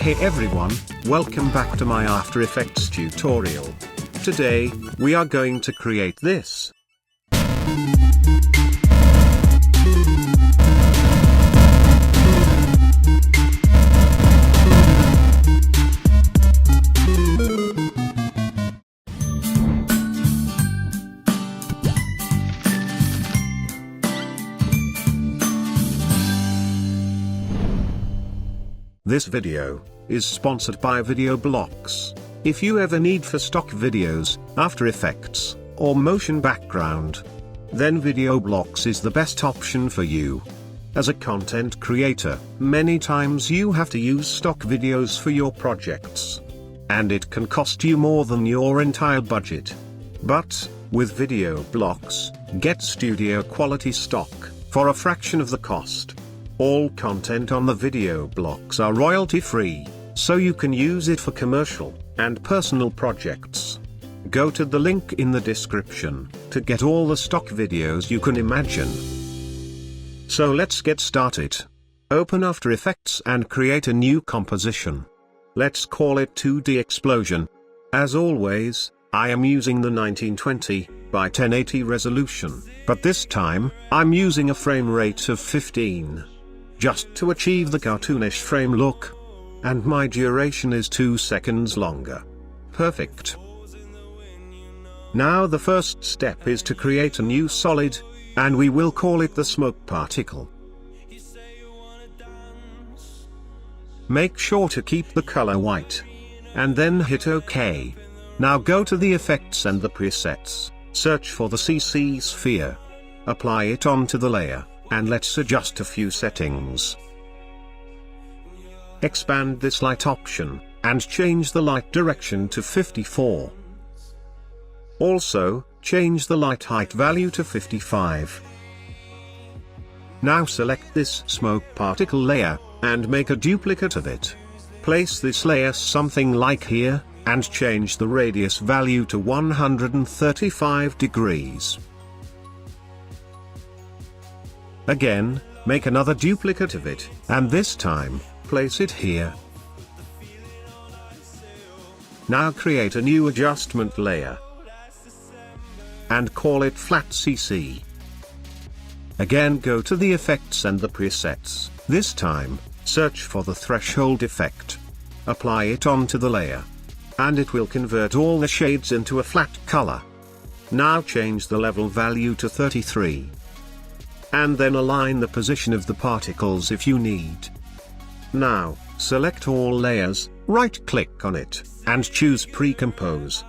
Hey everyone, welcome back to my After Effects tutorial. Today, we are going to create this. This video is sponsored by Video Blocks. If you ever need for stock videos, After Effects, or motion background, then Video Blocks is the best option for you. As a content creator, many times you have to use stock videos for your projects. And it can cost you more than your entire budget. But, with Video Blocks, get studio quality stock, for a fraction of the cost. All content on the Video Blocks are royalty-free, so you can use it for commercial and personal projects. Go to the link in the description to get all the stock videos you can imagine. So let's get started. Open After Effects and create a new composition. Let's call it 2D Explosion. As always, I am using the 1920 by 1080 resolution, but this time, I'm using a frame rate of 15. Just to achieve the cartoonish frame look. And my duration is 2 seconds longer. Perfect. Now the first step is to create a new solid, and we will call it the smoke particle. Make sure to keep the color white. And then hit OK. Now go to the effects and the presets, search for the CC sphere. Apply it onto the layer. And let's adjust a few settings. Expand this light option, and change the light direction to 54. Also, change the light height value to 55. Now select this smoke particle layer, and make a duplicate of it. Place this layer something like here, and change the radius value to 135 degrees. Again, make another duplicate of it, and this time, place it here. Now create a new adjustment layer. And call it Flat CC. Again go to the effects and the presets, this time, search for the threshold effect. Apply it onto the layer. And it will convert all the shades into a flat color. Now change the level value to 33. And then align the position of the particles if you need. Now, select all layers, right-click on it, and choose Pre-Compose.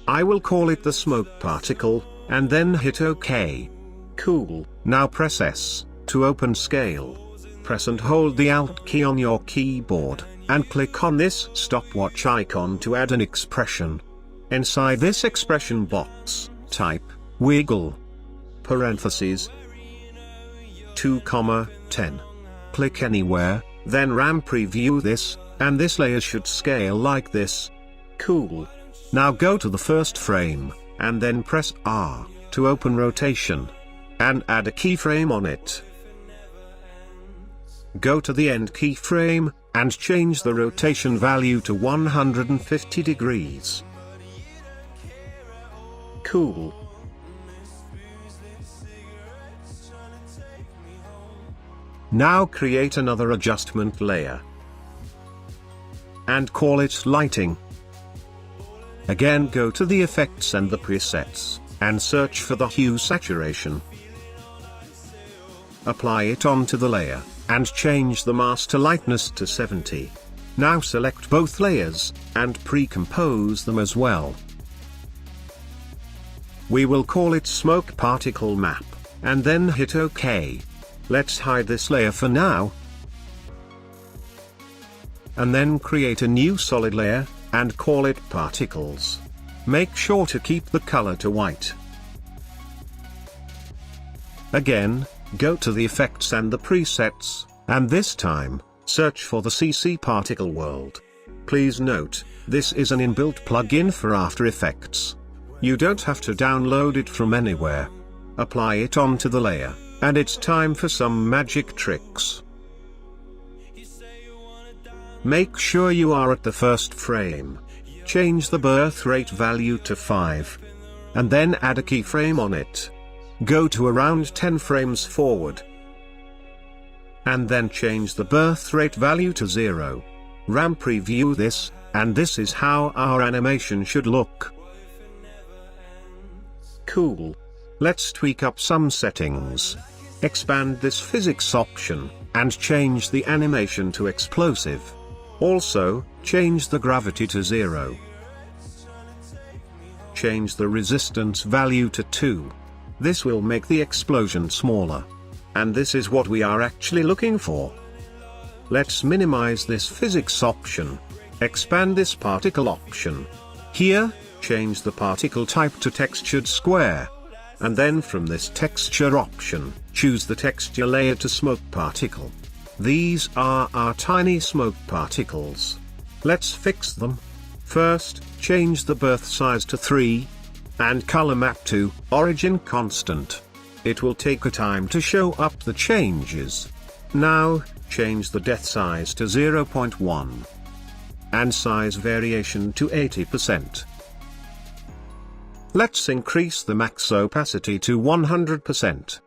I will call it the smoke particle, and then hit OK. Cool. Now press S, to open scale. Press and hold the Alt key on your keyboard, and click on this stopwatch icon to add an expression. Inside this expression box, type, wiggle. Parentheses 2,10. Click anywhere, then RAM preview this, and this layer should scale like this. Cool. Now go to the first frame, and then press R, to open rotation. And add a keyframe on it. Go to the end keyframe, and change the rotation value to 150 degrees. Cool. Now create another adjustment layer. And call it Lighting. Again go to the effects and the presets, and search for the hue saturation. Apply it onto the layer, and change the master lightness to 70. Now select both layers, and pre-compose them as well. We will call it Smoke Particle Map, and then hit OK. Let's hide this layer for now. And then create a new solid layer, and call it Particles. Make sure to keep the color to white. Again, go to the effects and the presets, and this time, search for the CC Particle World. Please note, this is an inbuilt plugin for After Effects. You don't have to download it from anywhere. Apply it onto the layer. And it's time for some magic tricks. Make sure you are at the first frame. Change the birth rate value to 5. And then add a keyframe on it. Go to around 10 frames forward. And then change the birth rate value to 0. RAM preview this, and this is how our animation should look. Cool. Let's tweak up some settings. Expand this physics option, and change the animation to explosive. Also, change the gravity to 0. Change the resistance value to 2. This will make the explosion smaller. And this is what we are actually looking for. Let's minimize this physics option. Expand this particle option. Here, change the particle type to textured square. And then from this texture option, choose the texture layer to smoke particle. These are our tiny smoke particles. Let's fix them. First, change the birth size to 3. And color map to origin constant. It will take a time to show up the changes. Now, change the depth size to 0.1. And size variation to 80%. Let's increase the max opacity to 100%.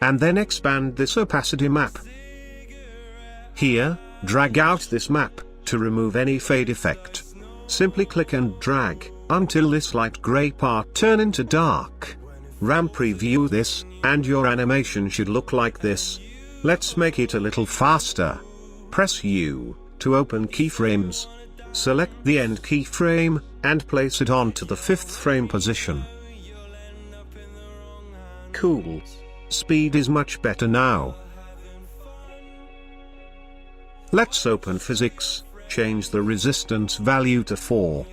And then expand this opacity map. Here, drag out this map, to remove any fade effect. Simply click and drag, until this light gray part turn into dark. RAM preview this, and your animation should look like this. Let's make it a little faster. Press U, to open keyframes. Select the end keyframe, and place it onto the 5th frame position. Cool. Speed is much better now. Let's open physics, change the resistance value to 4.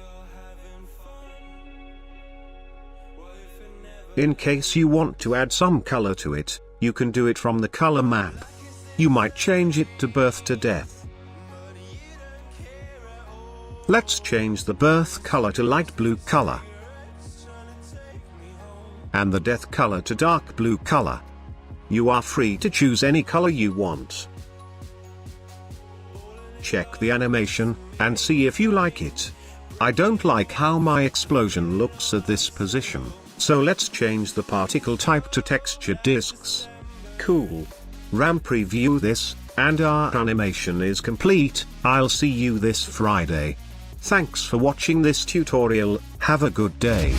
In case you want to add some color to it, you can do it from the color map. You might change it to birth to death. Let's change the birth color to light blue color. And the death color to dark blue color. You are free to choose any color you want. Check the animation, and see if you like it. I don't like how my explosion looks at this position. So let's change the particle type to texture disks. Cool. RAM preview this, and our animation is complete. I'll see you this Friday. Thanks for watching this tutorial. Have a good day.